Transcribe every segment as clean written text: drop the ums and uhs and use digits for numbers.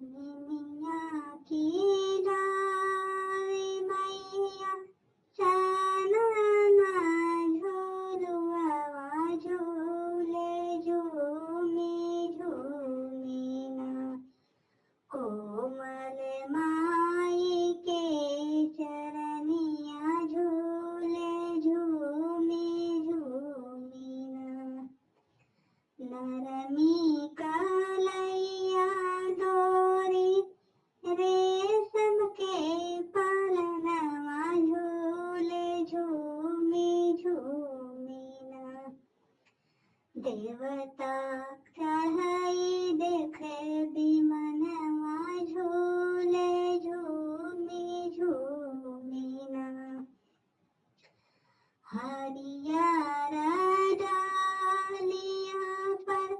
निमिया की डाली मैया चनना झूलुआ झूले झूमी झूमीना कोमल माई के चरनिया झूले झूमी झूमीना नरमी कलैया डोरी रेशम के पालनवा झूले झूमी झूमीना देवता चढ़ाई देखे बिमनवा झूले झूमी झूमीना हरियर डालिया पर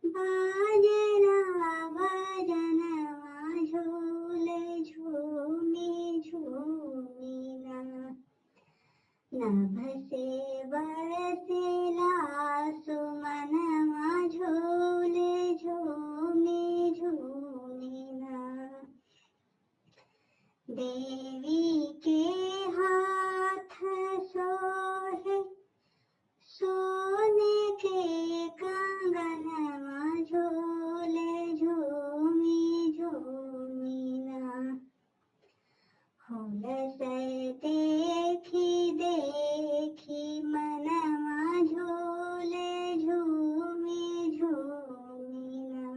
बाजरा भजनवा झूले झूमी झूमीना नभ से बरसेला सुमनवा झूले झूमी झूमीना देवी के हाथ सोहे सोने के कंगनवा झूले झूमी झूमीना हुलस देखी देखी मनवा झूले झूमी झूमीना